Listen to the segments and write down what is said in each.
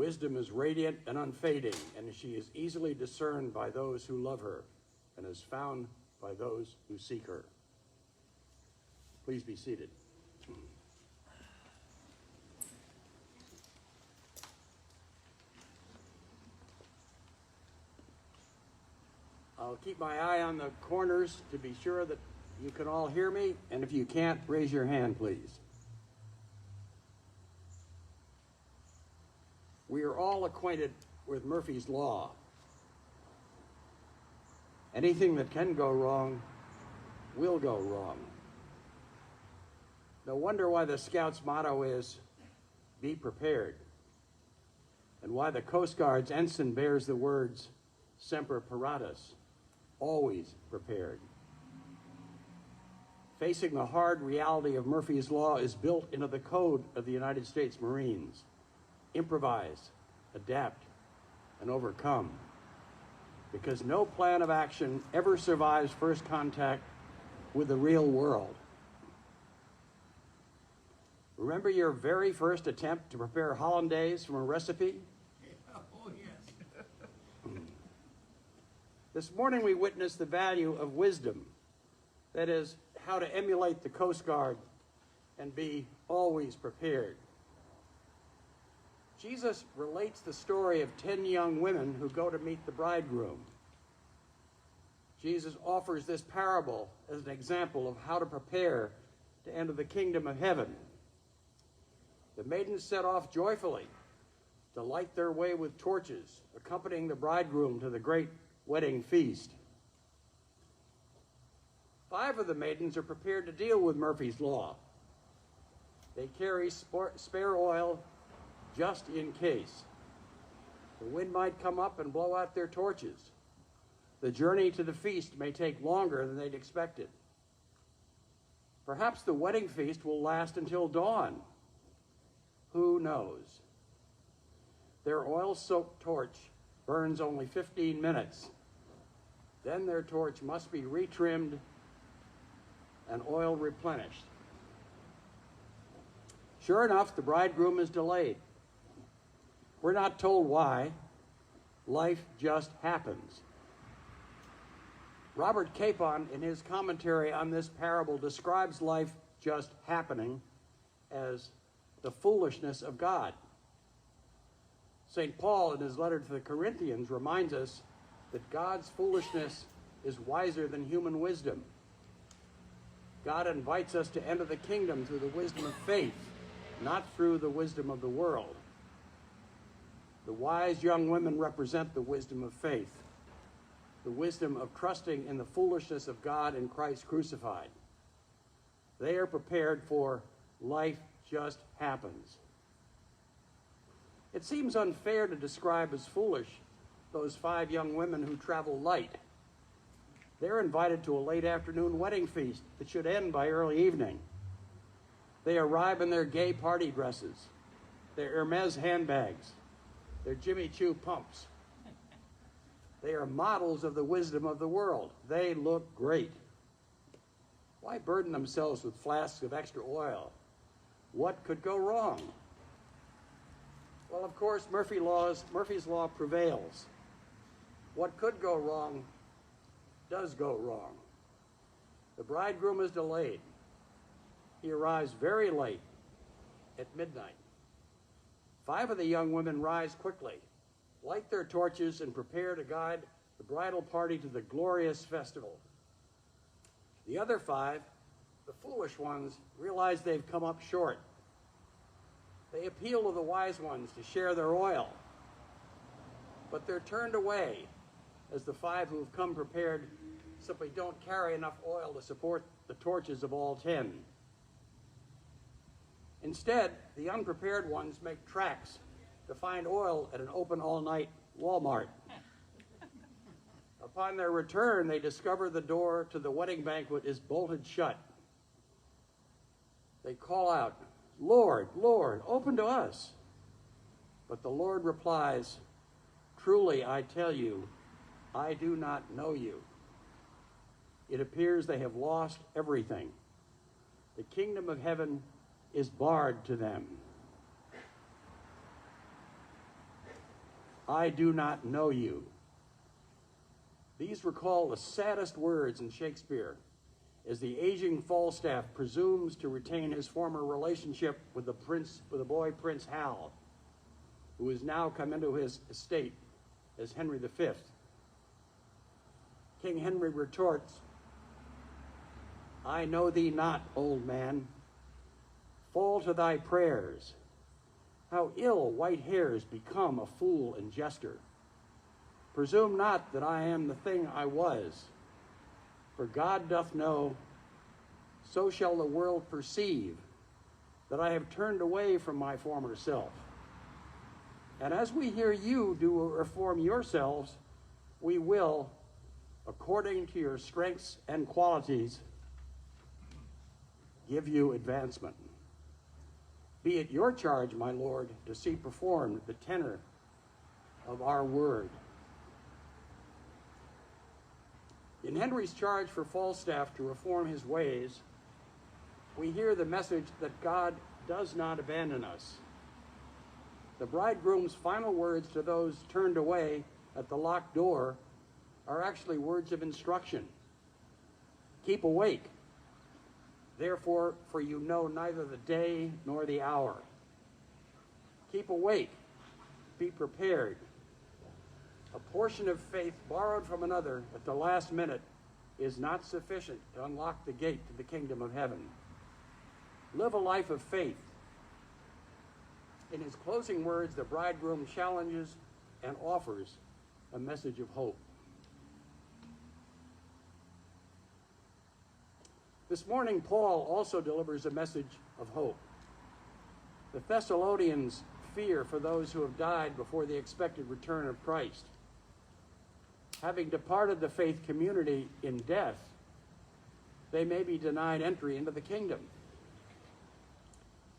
Wisdom is radiant and unfading, and she is easily discerned by those who love her, and is found by those who seek her. Please be seated. I'll keep my eye on the corners to be sure that you can all hear me, and if you can't, raise your hand, please. We are all acquainted with Murphy's Law. Anything that can go wrong will go wrong. No wonder why the Scouts' motto is, "Be prepared," and why the Coast Guard's ensign bears the words, "Semper Paratus," always prepared. Facing the hard reality of Murphy's Law is built into the code of the United States Marines. Improvise, adapt, and overcome. Because no plan of action ever survives first contact with the real world. Remember your very first attempt to prepare hollandaise from a recipe? Oh, yes. This morning we witnessed the value of wisdom. That is, how to emulate the Coast Guard and be always prepared. Jesus relates the story of 10 young women who go to meet the bridegroom. Jesus offers this parable as an example of how to prepare to enter the kingdom of heaven. The maidens set off joyfully to light their way with torches, accompanying the bridegroom to the great wedding feast. 5 of the maidens are prepared to deal with Murphy's Law. They carry spare oil just in case. The wind might come up and blow out their torches. The journey to the feast may take longer than they'd expected. Perhaps the wedding feast will last until dawn. Who knows? Their oil-soaked torch burns only 15 minutes. Then their torch must be retrimmed and oil replenished. Sure enough, the bridegroom is delayed. We're not told why. Life just happens. Robert Capon, in his commentary on this parable, describes life just happening as the foolishness of God. St. Paul, in his letter to the Corinthians, reminds us that God's foolishness is wiser than human wisdom. God invites us to enter the kingdom through the wisdom of faith, not through the wisdom of the world. The wise young women represent the wisdom of faith, the wisdom of trusting in the foolishness of God in Christ crucified. They are prepared for life just happens. It seems unfair to describe as foolish those 5 young women who travel light. They're invited to a late afternoon wedding feast that should end by early evening. They arrive in their gay party dresses, their Hermes handbags, their Jimmy Choo pumps. They are models of the wisdom of the world. They look great. Why burden themselves with flasks of extra oil? What could go wrong? Well, of course, Murphy's Law prevails. What could go wrong does go wrong. The bridegroom is delayed. He arrives very late, at midnight. 5 of the young women rise quickly, light their torches, and prepare to guide the bridal party to the glorious festival. The other 5, the foolish ones, realize they've come up short. They appeal to the wise ones to share their oil, but they're turned away as the 5 who have come prepared simply don't carry enough oil to support the torches of all 10. Instead, the unprepared ones make tracks to find oil at an open all-night Walmart. Upon their return, they discover the door to the wedding banquet is bolted shut. They call out, "Lord, Lord, open to us." But the Lord replies, "Truly, I tell you, I do not know you." It appears they have lost everything. The kingdom of heaven is barred to them. I do not know you. These recall the saddest words in Shakespeare as the aging Falstaff presumes to retain his former relationship with the boy Prince Hal, who has now come into his estate as Henry V. King Henry retorts, I know thee not, old man. Fall to thy prayers. How ill white hairs become a fool and jester. Presume not that I am the thing I was, for God doth know, so shall the world perceive, that I have turned away from my former self. And as we hear you do reform yourselves, we will, according to your strengths and qualities, give you advancement. Be it your charge, my Lord, to see performed the tenor of our word. In Henry's charge for Falstaff to reform his ways, we hear the message that God does not abandon us. The bridegroom's final words to those turned away at the locked door are actually words of instruction. Keep awake. Therefore, for you know neither the day nor the hour. Keep awake. Be prepared. A portion of faith borrowed from another at the last minute is not sufficient to unlock the gate to the kingdom of heaven. Live a life of faith. In his closing words, the bridegroom challenges and offers a message of hope. This morning, Paul also delivers a message of hope. The Thessalonians fear for those who have died before the expected return of Christ. Having departed the faith community in death, they may be denied entry into the kingdom.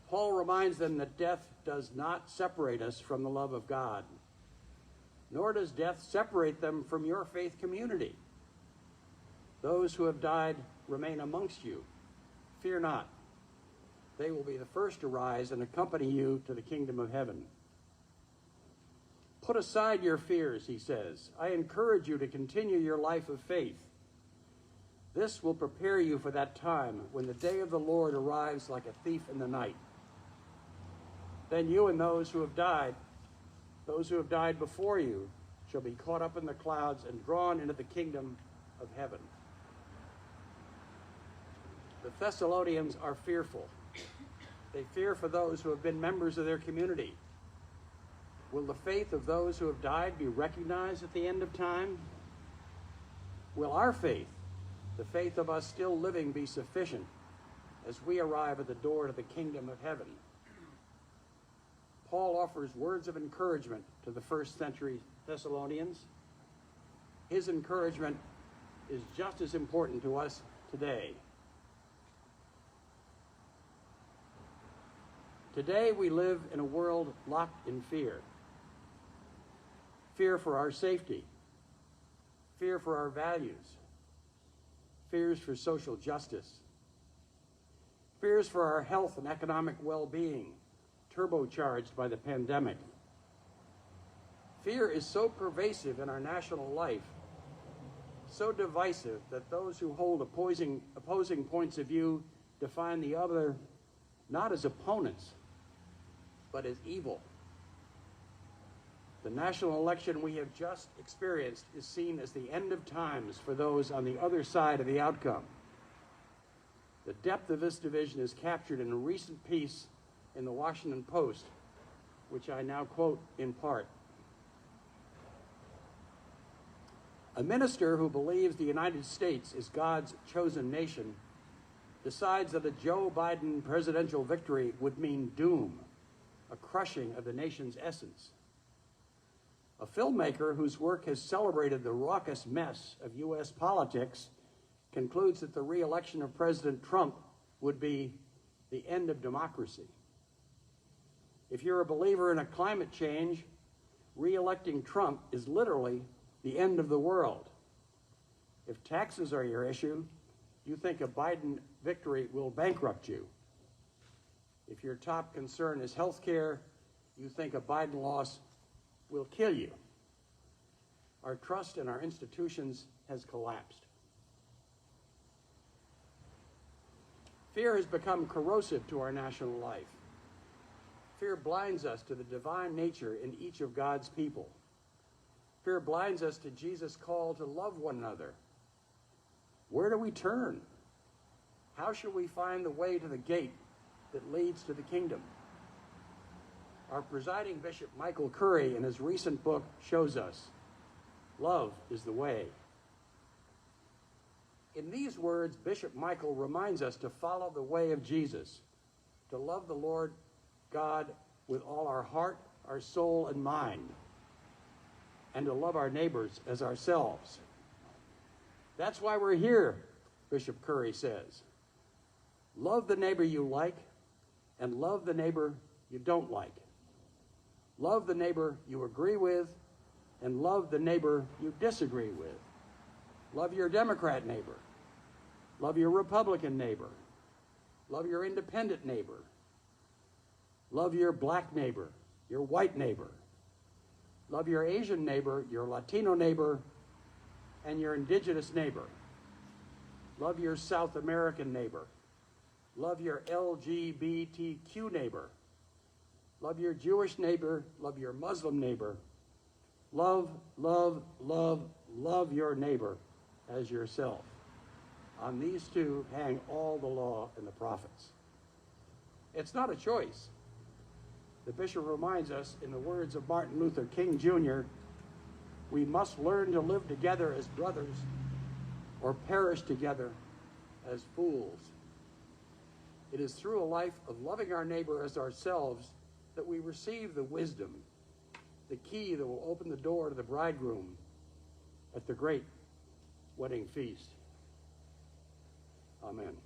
Paul reminds them that death does not separate us from the love of God, nor does death separate them from your faith community. Those who have died remain amongst you. Fear not. They will be the first to rise and accompany you to the kingdom of heaven. Put aside your fears, he says. I encourage you to continue your life of faith. This will prepare you for that time when the day of the Lord arrives like a thief in the night. Then you and those who have died before you, shall be caught up in the clouds and drawn into the kingdom of heaven. The Thessalonians are fearful. They fear for those who have been members of their community. Will the faith of those who have died be recognized at the end of time? Will our faith, the faith of us still living, be sufficient as we arrive at the door to the kingdom of heaven? Paul offers words of encouragement to the first century Thessalonians. His encouragement is just as important to us today. Today we live in a world locked in fear. Fear for our safety, fear for our values, fears for social justice, fears for our health and economic well-being, turbocharged by the pandemic. Fear is so pervasive in our national life, so divisive that those who hold opposing points of view define the other not as opponents, but as evil. The national election we have just experienced is seen as the end of times for those on the other side of the outcome. The depth of this division is captured in a recent piece in the Washington Post, which I now quote in part. A minister who believes the United States is God's chosen nation decides that a Joe Biden presidential victory would mean doom, a crushing of the nation's essence. A filmmaker whose work has celebrated the raucous mess of U.S. politics concludes that the re-election of President Trump would be the end of democracy. If you're a believer in a climate change, re-electing Trump is literally the end of the world. If taxes are your issue, you think a Biden victory will bankrupt you. If your top concern is health care, you think a Biden loss will kill you. Our trust in our institutions has collapsed. Fear has become corrosive to our national life. Fear blinds us to the divine nature in each of God's people. Fear blinds us to Jesus' call to love one another. Where do we turn? How shall we find the way to the gate that leads to the kingdom? Our presiding Bishop Michael Curry in his recent book shows us, love is the way. In these words, Bishop Michael reminds us to follow the way of Jesus, to love the Lord God with all our heart, our soul, and mind, and to love our neighbors as ourselves. That's why we're here, Bishop Curry says. Love the neighbor you like, and love the neighbor you don't like. Love the neighbor you agree with, and love the neighbor you disagree with. Love your Democrat neighbor. Love your Republican neighbor. Love your independent neighbor. Love your black neighbor, your white neighbor. Love your Asian neighbor, your Latino neighbor, and your indigenous neighbor. Love your South American neighbor. Love your LGBTQ neighbor. Love your Jewish neighbor. Love your Muslim neighbor. Love, love, love, love your neighbor as yourself. On these two hang all the law and the prophets. It's not a choice. The bishop reminds us, in the words of Martin Luther King Jr., we must learn to live together as brothers or perish together as fools. It is through a life of loving our neighbor as ourselves that we receive the wisdom, the key that will open the door to the bridegroom at the great wedding feast. Amen.